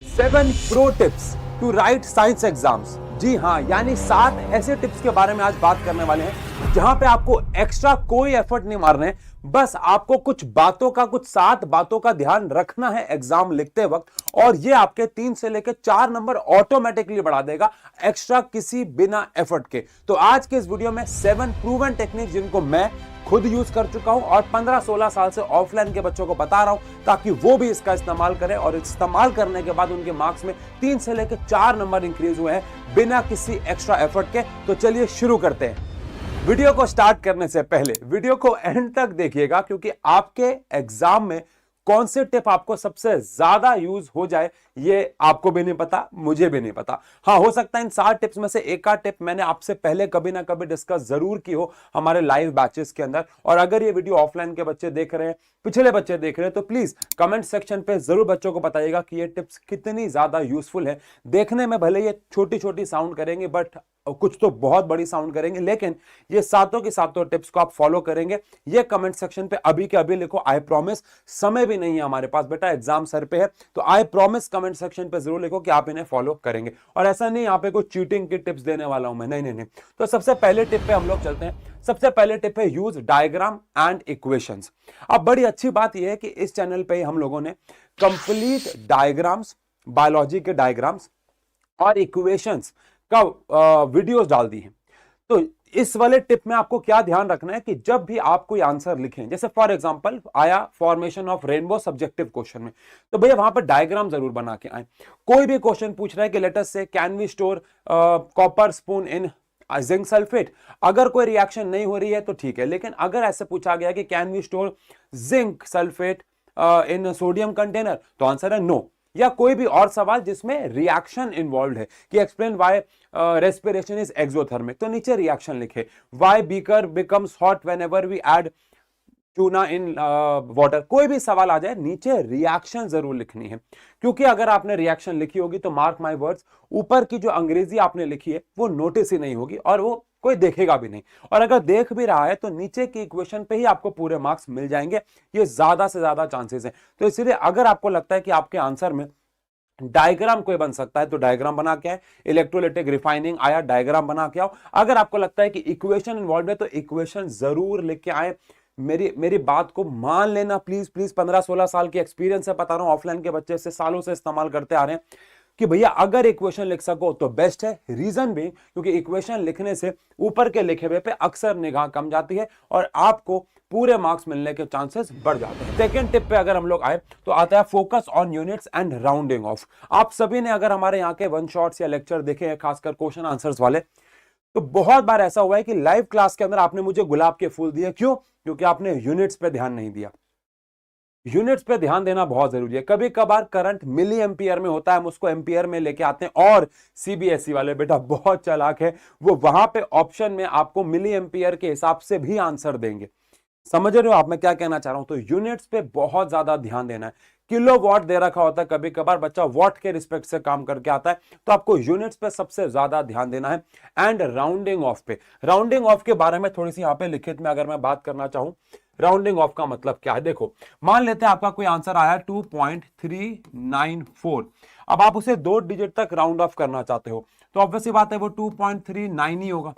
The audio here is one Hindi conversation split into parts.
7 pro tips to write science exams. जी हाँ, यानी 7 ऐसे टिप्स के बारे में आज बात करने वाले हैं जहां पे आपको एक्स्ट्रा कोई एफर्ट नहीं मारने, बस आपको कुछ 7 बातों का ध्यान रखना है एग्जाम लिखते वक्त, और ये आपके 3 से लेकर 4 नंबर ऑटोमेटिकली बढ़ा देगा एक्स्ट्रा किसी बिना एफर्ट के। तो आज के इस वीडियो में 7 प्रूवन टेक्निक जिनको मैं खुद यूज कर चुका हूं और 15-16 साल से ऑफलाइन के बच्चों को बता रहा हूं ताकि वो भी इसका इस्तेमाल करें, और इस्तेमाल करने के बाद उनके मार्क्स में 3 से लेकर 4 नंबर इंक्रीज हुए हैं बिना किसी एक्स्ट्रा एफर्ट के। तो चलिए शुरू करते हैं। वीडियो को स्टार्ट करने से पहले वीडियो को एंड तक देखिएगा, क्योंकि आपके एग्जाम में कौन से टिप आपको सबसे ज्यादा यूज हो जाए ये आपको भी नहीं पता, मुझे भी नहीं पता। हाँ, हो सकता है इन 7 टिप्स में से एक आध टिप मैंने आपसे पहले कभी ना कभी डिस्कस जरूर की हो हमारे लाइव बैचेस के अंदर। और अगर ये वीडियो ऑफलाइन के बच्चे देख रहे हैं, पिछले बच्चे देख रहे हैं, तो प्लीज कमेंट सेक्शन पे जरूर बच्चों को बताइएगा कि ये टिप्स कितनी ज्यादा यूजफुल है। देखने में भले ये छोटी छोटी साउंड करेंगे, बट कुछ तो बहुत बड़ी साउंड करेंगे, लेकिन ये सातों की सातों टिप्स को आप फॉलो करेंगे। ये कमेंट सेक्शन पे अभी के अभी लिखो, आई प्रॉमिस। समय भी नहीं है हमारे पास बेटा, एग्जाम सर पे है, तो आई प्रॉमिस कमेंट सेक्शन पे जरूर लिखो कि आप इन्हें फॉलो करेंगे। और ऐसा नहीं यहाँ पे कोई चीटिंग की टिप्स देने वाला हूं मैं, नहीं नहीं नहीं। तो सबसे पहले टिप पे हम लोग चलते हैं। सबसे पहले टिप है यूज डायग्राम एंड इक्वेशंस। अब बड़ी अच्छी बात यह है कि इस चैनल पे हम लोगों ने कंप्लीट डायग्राम्स, बायोलॉजी के डायग्राम्स और इक्वेशंस का वीडियोस डाल दी हैं। तो इस वाले टिप में आपको क्या ध्यान रखना है कि जब भी आप कोई आंसर लिखें, जैसे फॉर एग्जांपल आया formation of rainbow subjective question में, तो भैया वहां पर डायग्राम जरूर बना के आए। कोई भी क्वेश्चन पूछ रहा है कि let us say can we store copper spoon in zinc sulphate, अगर कोई रिएक्शन नहीं हो रही है तो ठीक है, लेकिन अगर ऐसे पूछा गया कि can we store zinc sulphate in sodium container, तो आंसर है नो। या कोई भी और सवाल जिसमें रिएक्शन इन्वॉल्व है कि explain why respiration is exothermic, तो नीचे रिएक्शन लिखे। Why beaker becomes hot whenever we add tuna in water, कोई भी सवाल आ जाए नीचे रिएक्शन जरूर लिखनी है। क्योंकि अगर आपने रिएक्शन लिखी होगी तो मार्क माय वर्ड्स, ऊपर की जो अंग्रेजी आपने लिखी है वो नोटिस ही नहीं होगी और वो कोई देखेगा भी नहीं। और अगर देख भी रहा है तो नीचे की इक्वेशन पे ही आपको पूरे मार्क्स मिल जाएंगे, ये ज्यादा से ज्यादा चांसेस हैं। तो इसलिए अगर आपको लगता है कि आपके आंसर में डायग्राम कोई बन सकता है तो डायग्राम बना के आए। इलेक्ट्रोलाइटिक रिफाइनिंग आया, डायग्राम बना के आओ। अगर आपको लगता है कि इक्वेशन इन्वॉल्व है तो इक्वेशन जरूर लिख के आए। मेरी बात को मान लेना प्लीज प्लीज, 15-16 साल की एक्सपीरियंस है, बता रहा हूं ऑफलाइन के बच्चे से सालों से इस्तेमाल करते आ रहे हैं कि भैया अगर इक्वेशन लिख सको तो बेस्ट है। रीजन भी क्योंकि इक्वेशन लिखने से ऊपर के लिखे हुए पे अक्सर निगाह कम जाती है और आपको पूरे मार्क्स मिलने के चांसेस बढ़ जाते हैं। सेकंड टिप पे अगर हम लोग आए तो आता है focus on units and rounding off. आप सभी ने अगर हमारे यहाँ के वन शॉट्स या लेक्चर देखे हैं, खासकर क्वेश्चन आंसर्स वाले, तो बहुत बार ऐसा हुआ है कि लाइव क्लास के अंदर आपने मुझे गुलाब के फूल दिए। क्यों? क्योंकि आपने यूनिट्स पे ध्यान नहीं दिया। यूनिट्स पे ध्यान देना बहुत जरूरी है। कभी कभार करंट मिली एम्पियर में होता है, हम उसको एम्पियर में लेके आते हैं, और सीबीएसई वाले बेटा बहुत चालाक है, वो वहां पे ऑप्शन में आपको मिली एम्पियर के हिसाब से भी आंसर देंगे। समझ रहे हो आप मैं क्या कहना चाह रहा हूं? तो यूनिट्स पे बहुत ज्यादा ध्यान देना है। किलो वॉट दे रखा होता है, कभी कभार बच्चा वॉट के रिस्पेक्ट से काम करके आता है, तो आपको यूनिट्स पे सबसे ज्यादा ध्यान देना है। एंड राउंडिंग ऑफ पे, राउंडिंग ऑफ के बारे में थोड़ी सी यहाँ पे लिखित में अगर मैं बात करना चाहूं, राउंडिंग ऑफ का मतलब क्या है? देखो, मान लेते हैं आपका कोई आंसर आया 2.394, अब आप उसे 2 डिजिट तक राउंड ऑफ करना चाहते हो, तो ऑब्वियसली बात है वो 2.39 ही होगा।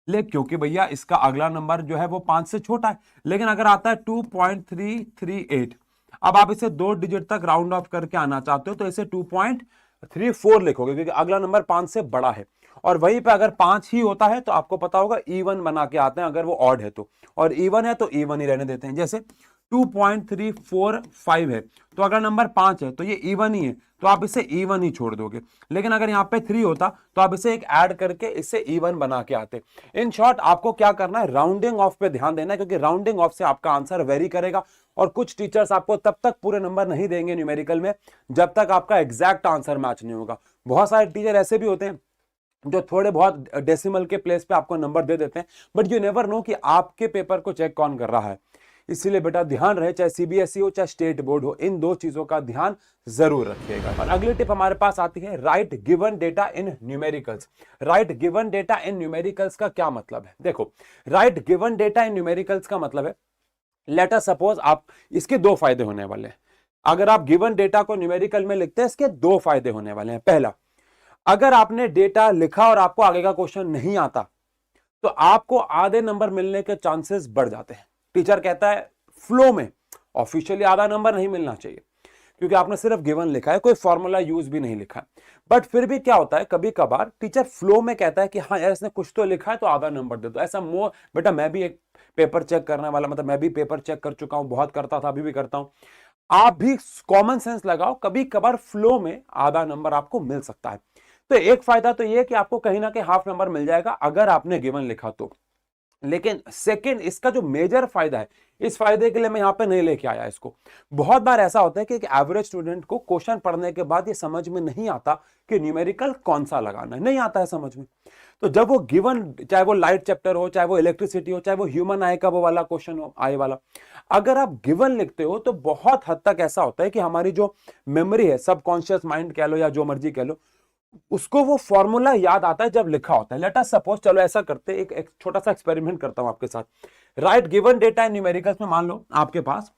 लेकिन क्योंकि भैया इसका अगला नंबर जो है वो 5 से छोटा है, लेकिन अगर आता है 2.338, अब आप इसे 2 डिजिट तक राउंड ऑफ करके आना चाहते हो तो इसे 2.34 लिखोगे, क्योंकि अगला नंबर 5 से बड़ा है। और वहीं पे अगर 5 ही होता है तो आपको पता होगा इवन बना के आते हैं अगर वो ऑड है तो, और इवन है तो इवन ही रहने देते हैं। जैसे 2.345 है तो अगर नंबर 5 है तो ये इवन ही है, तो आप इसे इवन ही छोड़ दोगे। लेकिन अगर यहाँ पे 3 होता तो आप इसे एक ऐड करके इससे इवन बना के आते। इन शॉर्ट आपको क्या करना है, राउंडिंग ऑफ पे ध्यान देना है, क्योंकि राउंडिंग ऑफ से आपका आंसर वेरी करेगा। और कुछ टीचर्स आपको तब तक पूरे नंबर नहीं देंगे न्यूमेरिकल में जब तक आपका एग्जैक्ट आंसर मैच नहीं होगा। बहुत सारे टीचर ऐसे भी होते हैं जो थोड़े बहुत डेसिमल के प्लेस पे आपको नंबर दे देते हैं, बट यू नेवर नो कि आपके पेपर को चेक कौन कर रहा है। इसीलिए बेटा ध्यान रहे, चाहे सीबीएसई हो चाहे स्टेट बोर्ड हो, इन 2 चीजों का ध्यान जरूर रखिएगा। और अगली टिप हमारे पास आती है राइट गिवन डेटा इन न्यूमेरिकल्स। राइट गिवन डेटा इन न्यूमेरिकल्स का क्या मतलब है? देखो, राइट गिवन डेटा इन न्यूमेरिकल्स का मतलब है, लेट अस सपोज आप, इसके 2 फायदे होने वाले हैं। अगर आप गिवन डेटा को न्यूमेरिकल में लिखते हैं, इसके दो फायदे होने वाले हैं। पहला, अगर आपने डेटा लिखा और आपको आगे का क्वेश्चन नहीं आता तो आपको आधे नंबर मिलने के चांसेस बढ़ जाते हैं। टीचर कहता है फ्लो में ऑफिशियली आधा नंबर नहीं मिलना चाहिए, क्योंकि आपने सिर्फ गिवन लिखा है, कोई फॉर्मूला यूज भी नहीं लिखा है। बट फिर भी क्या होता है, कभी कभार टीचर फ्लो में कहता है कि हाँ यार इसने कुछ तो लिखा है तो आधा नंबर दे दो। ऐसा बेटा मैं भी एक पेपर चेक करने वाला, मतलब मैं भी पेपर चेक कर चुका हूं, बहुत करता था, अभी भी करता हूं। आप भी कॉमन सेंस लगाओ, कभी कभार फ्लो में आधा नंबर आपको मिल सकता है। तो एक फायदा तो ये कि आपको कहीं ना कहीं हाफ नंबर मिल जाएगा अगर आपने गिवन लिखा तो। लेकिन सेकंड, इसका जो मेजर फायदा है, इस फायदे के लिए मैं यहां पे नहीं लेके आया इसको। बहुत बार ऐसा होता है कि एक एवरेज स्टूडेंट को क्वेश्चन पढ़ने के बाद ये समझ में नहीं आता कि न्यूमेरिकल कौन सा लगाना है, नहीं आता है समझ में। तो जब वो गिवन, चाहे वो लाइट चैप्टर हो, चाहे वो इलेक्ट्रिसिटी हो, चाहे वो ह्यूमन आई का वो वाला क्वेश्चन हो, आई वाला, अगर आप गिवन लिखते हो तो बहुत हद तक ऐसा होता है कि हमारी जो मेमोरी है, सबकॉन्शियस माइंड कह लो या जो मर्जी कह लो, उसको वो फॉर्मूला याद आता है जब लिखा होता है। लेट अस सपोज, चलो ऐसा करते, एक छोटा सा एक्सपेरिमेंट करता हूं आपके साथ। राइट गिवन डेटा इन न्यूमेरिकल्स में मान लो आपके पास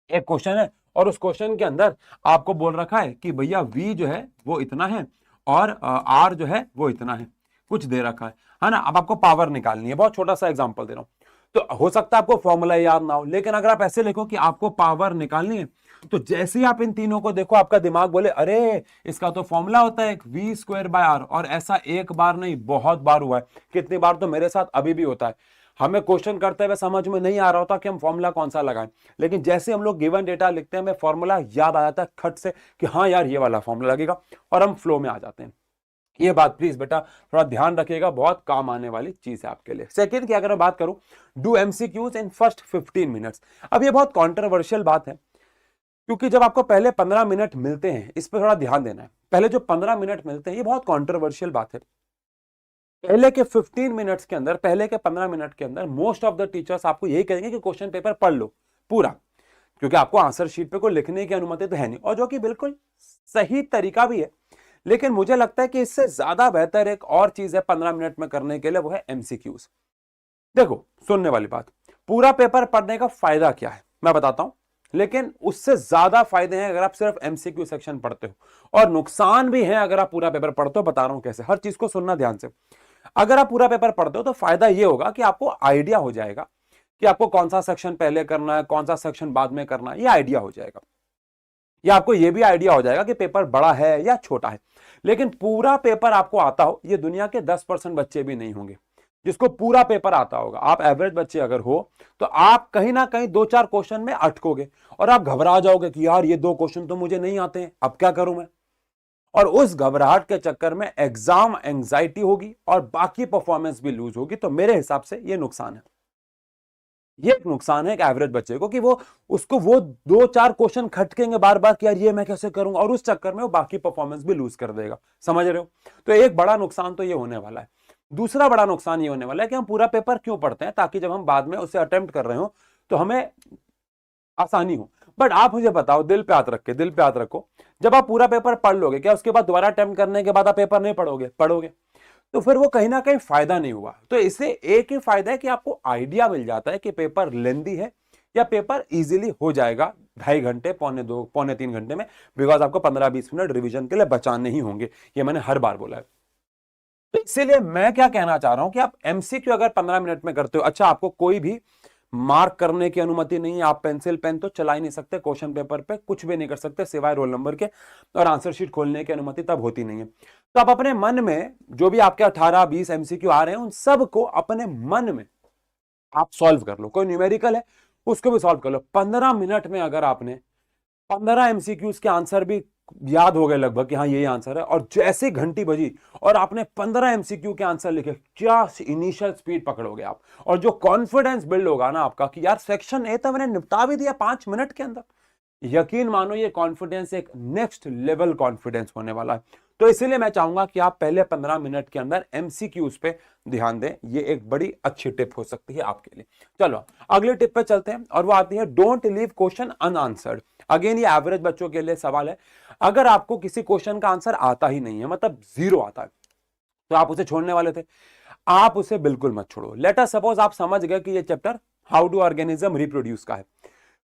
एक क्वेश्चन है और उस क्वेश्चन के अंदर आपको बोल रखा है कि भैया v जो है वो इतना है और r जो है वो इतना है, कुछ दे रखा है ना। अब आपको पावर निकालनी है, बहुत छोटा सा एग्जांपल दे रहा हूं। तो हो सकता है आपको फॉर्मूला याद ना हो, लेकिन अगर आप ऐसे लिखो कि आपको पावर निकालनी है, तो जैसे ही आप इन तीनों को देखो आपका दिमाग बोले अरे इसका तो फॉर्मूला होता है v स्क्वायर बाय r। और ऐसा एक बार नहीं, बहुत बार हुआ है। कितनी बार तो मेरे साथ अभी भी होता है, हमें क्वेश्चन करते हुए समझ में नहीं आ रहा होता कि हम फॉर्मूला कौन सा लगाएं, लेकिन जैसे हम लोग गिवन डेटा लिखते हैं हमें फॉर्मूला याद आ जाता है खट से कि हाँ यार ये वाला फॉर्मूला लगेगा, और हम फ्लो में आ जाते हैं। ये बात प्लीज बेटा थोड़ा ध्यान रखिएगा, बहुत काम आने वाली चीज है आपके लिए। सेकंड की अगर मैं बात करूं, do MCQs in first 15 minutes. अब ये बहुत कॉन्ट्रोवर्शियल बात है, क्योंकि जब आपको पहले 15 मिनट मिलते हैं, इस पर थोड़ा ध्यान देना है। पहले जो 15 मिनट मिलते हैं ये बहुत कॉन्ट्रोवर्शियल बात है। पहले के 15 मिनट्स के अंदर, पहले के 15 मिनट के अंदर मोस्ट ऑफ द टीचर्स आपको यही कहेंगे कि क्वेश्चन पेपर पढ़ लो पूरा, क्योंकि आपको आंसर शीट पे कोई लिखने की अनुमति तो है नहीं, और जो कि बिल्कुल सही तरीका भी है। लेकिन मुझे लगता है कि इससे ज्यादा बेहतर एक और चीज है 15 मिनट में करने के लिए, वो है एमसीक्यूज। देखो सुनने वाली बात, पूरा पेपर पढ़ने का फायदा क्या है मैं बताता हूं, लेकिन उससे ज्यादा फायदे हैं अगर आप सिर्फ एमसीक्यू सेक्शन पढ़ते हो, और नुकसान भी है अगर आप पूरा पेपर पढ़ते हो। बता रहा हूं कैसे, हर चीज को सुनना ध्यान से। अगर आप पूरा पेपर पढ़ते हो तो फायदा यह होगा कि आपको आइडिया हो जाएगा कि आपको कौन सा सेक्शन पहले करना है, कौन सा सेक्शन बाद में करना है, ये आइडिया हो जाएगा। या आपको यह भी आइडिया हो जाएगा कि पेपर बड़ा है या छोटा है। लेकिन पूरा पेपर आपको आता हो, ये दुनिया के 10% बच्चे भी नहीं होंगे जिसको पूरा पेपर आता होगा। आप एवरेज बच्चे अगर हो तो आप कहीं ना कहीं 2-4 क्वेश्चन में अटकोगे और आप घबरा जाओगे कि यार ये 2 क्वेश्चन तो मुझे नहीं आते हैं, अब क्या करूं मैं। और उस घबराहट के चक्कर में एग्जाम एंजाइटी होगी और बाकी परफॉर्मेंस भी लूज होगी। तो मेरे हिसाब से ये नुकसान है, ये एक नुकसान है एक एवरेज बच्चे को, कि वो उसको वो 2-4 क्वेश्चन खटकेंगे बार बार कि यार ये मैं कैसे करूंगा, और उस चक्कर में वो बाकी परफॉर्मेंस भी लूज कर देगा। समझ रहे हो? तो एक बड़ा नुकसान तो ये होने वाला है। दूसरा बड़ा नुकसान ये होने वाला है कि हम पूरा पेपर क्यों पढ़ते हैं, ताकि जब हम बाद में उसे अटेम्प्ट कर रहे हो तो हमें आसानी हो। बट आप मुझे बताओ, दिल पे हाथ रख के, दिल पे हाथ रखो, जब आप पूरा पेपर पढ़ लोगे, क्या उसके बाद दोबारा अटेम्प्ट करने के बाद आप पेपर नहीं पढ़ोगे? तो फिर वो कहीं ना कहीं फायदा नहीं हुआ। तो इससे एक ही फायदा है कि आपको आइडिया मिल जाता है कि पेपर लेंदी है या पेपर इजीली हो जाएगा 2.5 घंटे, पौने 3 घंटे में, बिकॉज आपको 15-20 मिनट रिवीजन के लिए बचाने ही होंगे। ये मैंने हर बार बोला है। तो इसीलिए मैं क्या कहना चाह रहा हूं कि आप एमसीक्यू अगर 15 मिनट में करते हो, अच्छा आपको कोई भी मार्क करने की अनुमति नहीं है, आप पेंसिल पेन तो चला ही नहीं सकते, क्वेश्चन पेपर पे कुछ भी नहीं कर सकते सिवाय रोल नंबर के, और आंसर शीट खोलने की अनुमति तब होती नहीं है। तो आप अपने मन में जो भी आपके 18-20 एमसीक्यू आ रहे हैं, उन सब को अपने मन में आप सॉल्व कर लो। कोई न्यूमेरिकल है उसको भी सॉल्व कर लो 15 मिनट में। अगर आपने 15 एमसीक्यूज के आंसर भी याद हो गए लगभग कि हाँ यही आंसर है, और जैसे घंटी बजी और आपने 15 एमसीक्यू के आंसर लिखे, क्या इनिशियल स्पीड पकड़ोगे आप, और जो कॉन्फिडेंस बिल्ड होगा ना आपका कि यार सेक्शन ए तो मैंने निपटा भी दिया 5 मिनट के अंदर, यकीन मानो ये कॉन्फिडेंस एक नेक्स्ट लेवल कॉन्फिडेंस होने वाला है। तो इसीलिए मैं चाहूंगा कि आप पहले 15 मिनट के अंदर एमसीक्यूज पे ध्यान दें। ये एक बड़ी अच्छी टिप हो सकती है आपके लिए। चलो अगले टिप पे चलते हैं, और वो आती है don't leave question unanswered. Again ये एवरेज बच्चों के लिए सवाल है। अगर आपको किसी क्वेश्चन का आंसर आता ही नहीं है, मतलब 0 आता है, तो आप उसे छोड़ने वाले थे, आप उसे बिल्कुल मत छोड़ो। लेट अस सपोज आप समझ गए कि ये chapter how do organism reproduce का है,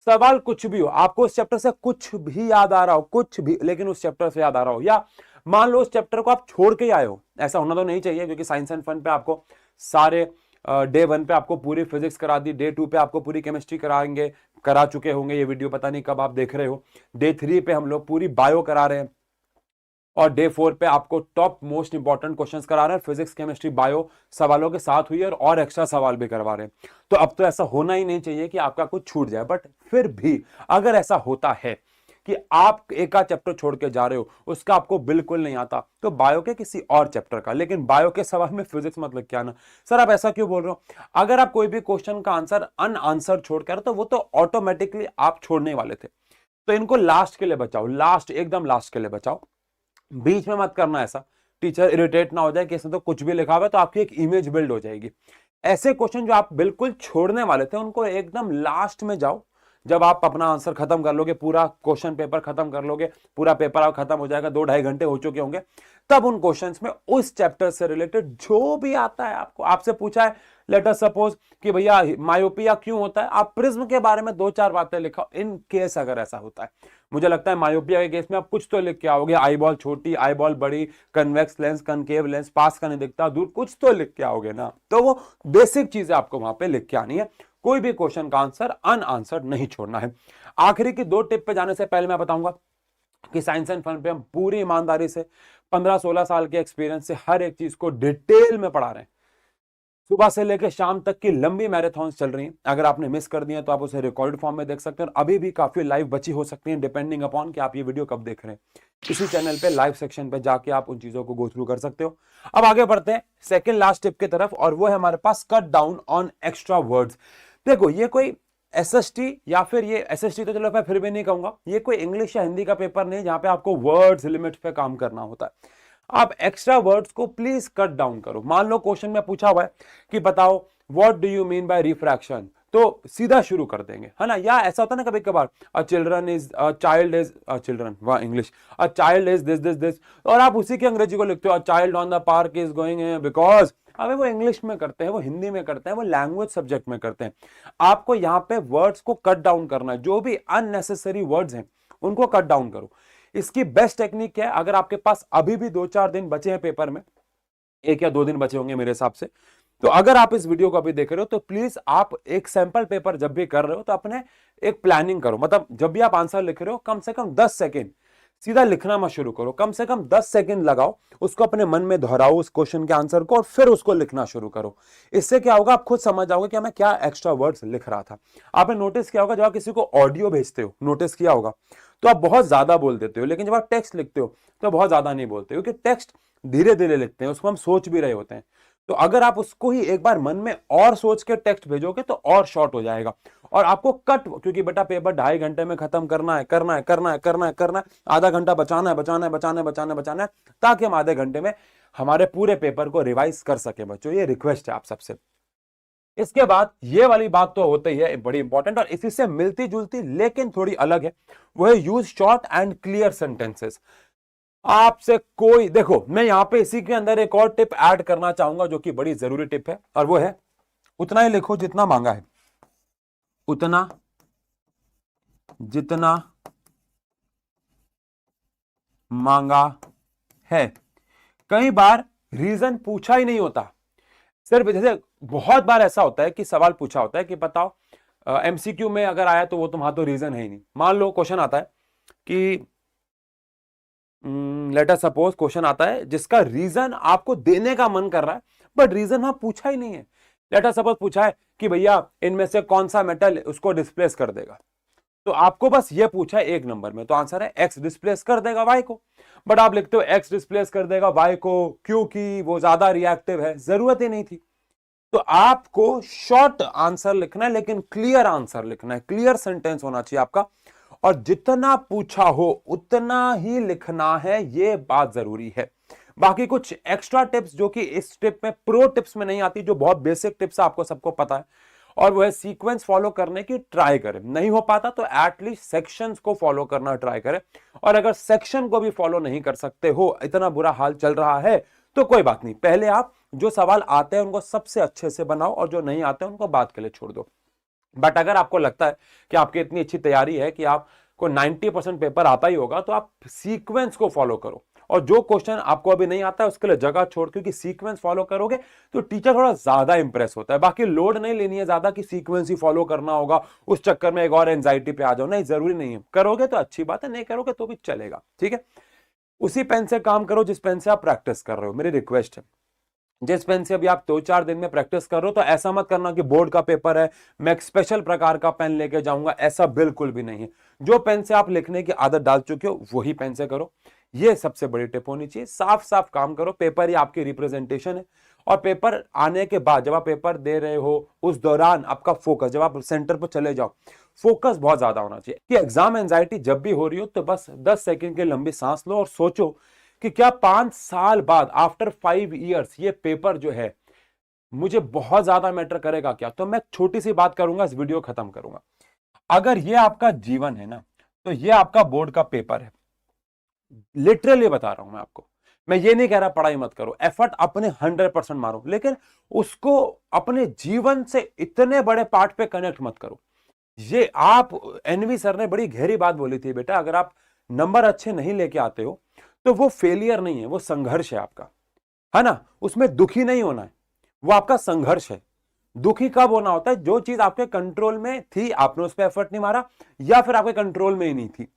सवाल कुछ भी हो, आपको उस चैप्टर से कुछ भी याद आ रहा हो, कुछ भी, लेकिन उस चैप्टर से याद आ रहा हो, या मान लो उस चैप्टर को आप छोड़ के ही आए हो, ऐसा होना तो नहीं चाहिए, क्योंकि साइंस एंड फन पे आपको सारे डे 1 पे आपको पूरी फिजिक्स करा दी, डे 2 पे आपको पूरी केमिस्ट्री कराएंगे, करा चुके होंगे, ये वीडियो पता नहीं कब आप देख रहे हो, डे 3 पे हम लोग पूरी बायो करा रहे हैं, और डे 4 पे आपको टॉप मोस्ट इंपॉर्टेंट क्वेश्चंस करा रहे हैं, फिजिक्स केमिस्ट्री बायो सवालों के साथ हुई है, और एक्स्ट्रा सवाल भी करवा रहे हैं। तो अब तो ऐसा होना ही नहीं चाहिए कि आपका कुछ छूट जाए, बट फिर भी अगर ऐसा होता है कि आप एक आध चैप्टर छोड़ के जा रहे हो, उसका आपको बिल्कुल नहीं आता, तो बायो के किसी और चैप्टर का, लेकिन बायो के सवाल में फिजिक्स मत लिख के आना। सर आप ऐसा क्यों बोल रहे हो? अगर आप कोई भी क्वेश्चन का आंसर अनआंसर छोड़ कर, तो वो तो ऑटोमेटिकली आप छोड़ने वाले थे, तो इनको लास्ट के लिए बचाओ, लास्ट, एकदम लास्ट के लिए बचाओ, बीच में मत करना ऐसा, टीचर इरिटेट ना हो जाए कि इसमें तो कुछ भी लिखा हुआ है, तो आपकी एक इमेज बिल्ड हो जाएगी। ऐसे क्वेश्चन जो आप बिल्कुल छोड़ने वाले थे, उनको एकदम लास्ट में जाओ, जब आप अपना आंसर खत्म कर लोगे, पूरा क्वेश्चन पेपर खत्म कर लोगे, पूरा पेपर आप खत्म हो जाएगा, 2-2.5 घंटे हो चुके होंगे, तब उन क्वेश्चंस में उस चैप्टर से रिलेटेड जो भी आता है, आपको आपसे पूछा है लेट अस सपोज कि भैया मायोपिया क्यों होता है, आप प्रिज्म के बारे में 2-4 बातें लिखो, इन केस अगर ऐसा होता है। मुझे लगता है मायोपिया के केस में आप कुछ तो लिख के आओगे, आई बॉल छोटी, आई बॉल बड़ी, कन्वेक्स लेंस, कनकेव लेंस, पास का नहीं दिखता, दूर, कुछ तो लिख के आओगे ना, तो वो बेसिक चीजें आपको वहां पे लिख के आनी है। कोई भी क्वेश्चन का आंसर अनआंसर्ड नहीं छोड़ना है। आखिरी की 2 टिप पे जाने से पहले मैं बताऊंगा कि साइंस एंड फन पे हम पूरी ईमानदारी से 15-16 साल के एक्सपीरियंस से हर एक चीज को डिटेल में पढ़ा रहे हैं। सुबह से लेकर शाम तक की लंबी मैराथन्स चल रही हैं। अगर आपने मिस कर दिया तो आप उसे रिकॉर्ड फॉर्म में देख सकते हैं, और अभी भी काफी लाइव बची हो सकती हैं, डिपेंडिंग अपॉन कि आप ये वीडियो कब देख रहे हैं। इसी चैनल पे लाइव सेक्शन पे जाके आप उन चीजों को गो थ्रू कर सकते हो। अब आगे बढ़ते हैं सेकंड लास्ट टिप की तरफ, और वो है हमारे पास cut down on extra words. देखो, ये कोई एसएसटी, या फिर ये एसएसटी तो चलो मैं फिर भी नहीं कहूंगा, ये कोई इंग्लिश या हिंदी का पेपर नहीं जहां पे आपको वर्ड्स लिमिट पे काम करना होता है। आप एक्स्ट्रा वर्ड्स को प्लीज कट डाउन करो। मान लो क्वेश्चन में पूछा हुआ है कि बताओ what do you mean by refraction, तो सीधा शुरू कर देंगे, है ना। या ऐसा होता है ना कभी कभार, a children is, a child is, a children, वाह English, a child is this this this, और आप उसी की अंग्रेजी को लिखते हो, a child on the park is going because. अबे वो इंग्लिश में करते हैं, वो हिंदी में करते हैं, वो लैंग्वेज सब्जेक्ट में करते हैं। आपको यहाँ पे वर्ड्स को कट डाउन करना है, जो भी अननेसेसरी वर्ड्स हैं उनको कट डाउन करो। इसकी बेस्ट टेक्निक क्या है, अगर आपके पास अभी भी 2-4 दिन बचे हैं पेपर में, 1 या 2 दिन बचे होंगे मेरे हिसाब से, तो अगर आप इस वीडियो को अभी देख रहे हो तो प्लीज आप एक सैंपल पेपर जब भी कर रहे हो तो अपने एक प्लानिंग करो। मतलब जब भी आप आंसर लिख रहे हो, कम से कम 10 सेकेंड सीधा लिखना मत शुरू करो, कम से कम 10 सेकंड लगाओ, उसको अपने मन में दोहराओ उस क्वेश्चन के आंसर को, और फिर उसको लिखना शुरू करो। इससे क्या होगा, आप खुद समझ जाओगे कि मैं क्या एक्स्ट्रा वर्ड्स लिख रहा था। आपने नोटिस किया होगा, जब आप किसी को ऑडियो भेजते हो, नोटिस किया होगा, तो आप बहुत ज्यादा बोल देते हो, लेकिन जब आप टेक्स्ट लिखते हो तो बहुत ज्यादा नहीं बोलते, क्योंकि टेक्स्ट धीरे धीरे लिखते हैं, उसको हम सोच भी रहे होते हैं। तो अगर आप उसको ही एक बार मन में और सोच के टेक्स्ट भेजोगे तो और शॉर्ट हो जाएगा, और आपको कट, क्योंकि बेटा पेपर 2.5 घंटे में खत्म करना है, करना है, करना है, करना है, करना है, आधा घंटा बचाना है, बचाना है, बचाना है, बचाना है, बचाना है, ताकि हम आधे घंटे में हमारे पूरे पेपर को रिवाइज कर सके। बच्चों, ये रिक्वेस्ट है आप सबसे। इसके बाद ये वाली बात तो होती ही है, बड़ी इंपॉर्टेंट, और इसी से मिलती जुलती लेकिन थोड़ी अलग है, वो है use short and clear sentences. आपसे कोई, देखो मैं यहां पे इसी के अंदर एक और टिप ऐड करना चाहूंगा जो कि बड़ी जरूरी टिप है, और वो है उतना ही लिखो जितना मांगा है, उतना जितना मांगा है। कई बार रीजन पूछा ही नहीं होता, सिर्फ जैसे बहुत बार ऐसा होता है कि सवाल पूछा होता है कि बताओ, एमसीक्यू में अगर आया तो वो तुम्हारा तो रीजन है ही नहीं। मान लो क्वेश्चन आता है कि लेट अस सपोज क्वेश्चन आता है जिसका रीजन आपको देने का मन कर रहा है, बट रीजन वहां पूछा ही नहीं है। लेट अस सपोज पूछा है कि भैया इनमें से कौन सा मेटल उसको डिस्प्लेस कर देगा, तो आपको बस ये पूछा है 1 नंबर में, तो आंसर है एक्स डिस्प्लेस कर देगा वाई को, बट आप लिखते हो एक्स डिस्प्लेस कर देगा वाई को क्योंकि वो ज्यादा रिएक्टिव है। जरूरत ही नहीं थी। तो आपको शॉर्ट आंसर लिखना है, लेकिन क्लियर आंसर लिखना है, क्लियर सेंटेंस होना चाहिए आपका, और जितना पूछा हो उतना ही लिखना है, ये बात जरूरी है। बाकी कुछ एक्स्ट्रा टिप्स जो कि इस टिप में, प्रो टिप्स में नहीं आती, जो बहुत बेसिक टिप्स आपको सबको पता है, और वो है सीक्वेंस फॉलो करने की ट्राई करें। नहीं हो पाता तो एटलीस्ट सेक्शंस को फॉलो करना ट्राई करें, और अगर सेक्शन को भी फॉलो नहीं कर सकते हो, इतना बुरा हाल चल रहा है, तो कोई बात नहीं, पहले आप जो सवाल आते हैं उनको सबसे अच्छे से बनाओ, और जो नहीं आते उनको बाद के लिए छोड़ दो। बट अगर आपको लगता है कि आपकी इतनी अच्छी तैयारी है कि आपको 90% पेपर आता ही होगा, तो आप सीक्वेंस को फॉलो करो, और जो क्वेश्चन आपको अभी नहीं आता है उसके लिए जगह छोड़, क्योंकि सीक्वेंस फॉलो करोगे तो टीचर थोड़ा ज्यादा इंप्रेस होता है। बाकी लोड नहीं लेनी है ज्यादा कि सीक्वेंस ही फॉलो करना होगा, उस चक्कर में एक और एंजाइटी पे आ जाओ, नहीं, जरूरी नहीं है। करोगे तो अच्छी बात है, नहीं करोगे तो भी चलेगा, ठीक है। उसी पेन से काम करो जिस पेन से आप प्रैक्टिस कर रहे हो, मेरी रिक्वेस्ट है। जिस पेन से अभी आप 2-4 दिन में प्रैक्टिस कर रहे हो, तो ऐसा मत करना कि बोर्ड का पेपर है मैं एक स्पेशल प्रकार का पेन लेके जाऊंगा, ऐसा बिल्कुल भी नहीं है। जो पेन से आप लिखने की आदत डाल चुके हो वही पेन से करो, ये सबसे बड़ी टिप होनी चाहिए। साफ साफ काम करो, पेपर ही आपकी रिप्रेजेंटेशन है, और पेपर आने के बाद जब आप पेपर दे रहे हो उस दौरान आपका फोकस, जब आप सेंटर पर चले जाओ, फोकस बहुत ज्यादा होना चाहिए। कि एग्जाम एंजाइटी जब भी हो रही हो तो बस 10 सेकंड की लंबी सांस लो और सोचो कि क्या 5 साल बाद, आफ्टर 5 ईयर्स, ये पेपर जो है मुझे बहुत ज्यादा मैटर करेगा क्या। तो मैं छोटी सी बात करूंगा, इस वीडियो खत्म करूंगा। अगर ये आपका जीवन है ना, तो ये आपका बोर्ड का पेपर है, लिटरली बता रहा हूं मैं आपको। मैं ये नहीं कह रहा पढ़ाई मत करो, एफर्ट अपने 100% मारो, लेकिन उसको अपने जीवन से इतने बड़े पार्ट पे कनेक्ट मत करो। ये आप, एनवी सर ने बड़ी गहरी बात बोली थी, बेटा अगर आप नंबर अच्छे नहीं लेके आते हो तो वो फेलियर नहीं है, वो संघर्ष है आपका, है ना। उसमें दुखी नहीं होना है, वो आपका संघर्ष है। दुखी कब होना होता है, जो चीज आपके कंट्रोल में थी आपने उस पर एफर्ट नहीं मारा, या फिर आपके कंट्रोल में ही नहीं थी।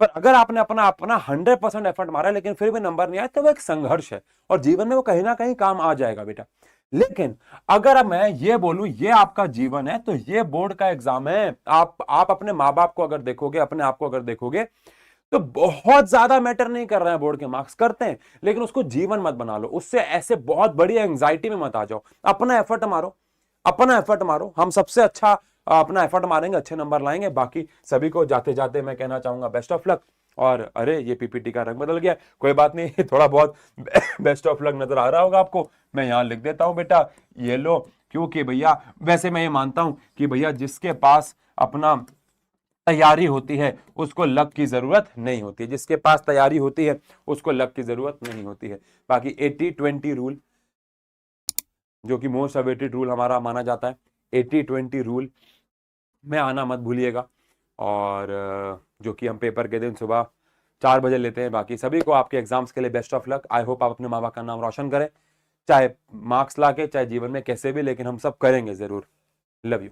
पर अगर आपने अपना अपना 100% एफर्ट मारा लेकिन फिर भी नंबर नहीं आया, तो वो एक संघर्ष है, और जीवन में वो कहीं ना कहीं काम आ जाएगा बेटा। लेकिन अगर अब मैं ये बोलूं ये आपका जीवन है, तो ये बोर्ड का एग्जाम है। आप अपने माँ बाप को अगर देखोगे, अपने आप को अगर देखोगे, तो बहुत ज्यादा मैटर नहीं कर रहे हैं बोर्ड के मार्क्स, करते हैं, लेकिन उसको जीवन मत बना लो, उससे ऐसे बहुत बड़ी एंग्जाइटी में मत आ जाओ। अपना एफर्ट मारो, अपना एफर्ट मारो, हम सबसे अच्छा अपना एफर्ट मारेंगे, अच्छे नंबर लाएंगे। बाकी सभी को जाते जाते मैं कहना चाहूंगा बेस्ट ऑफ लक। और अरे ये पीपीटी का रंग बदल गया, कोई बात नहीं, थोड़ा बहुत बेस्ट ऑफ लक नजर आ रहा होगा आपको, मैं यहां लिख देता हूं बेटा, ये लो। क्योंकि भैया वैसे मैं ये मानता हूं कि भैया जिसके पास अपना तैयारी होती है उसको लक की जरूरत नहीं होती है, जिसके पास तैयारी होती है उसको लक की जरूरत नहीं होती है। बाकी 80-20 रूल, जो कि मोस्ट अवेटेड रूल हमारा माना जाता है, 80-20 रूल में आना मत भूलिएगा। और जो कि हम पेपर के दिन सुबह 4 बजे लेते हैं। बाकी सभी को आपके एग्जाम्स के लिए best of luck. I hope आप अपने माँ बाप का नाम रोशन करें, चाहे मार्क्स लाके, चाहे जीवन में कैसे भी, लेकिन हम सब करेंगे जरूर। Love you.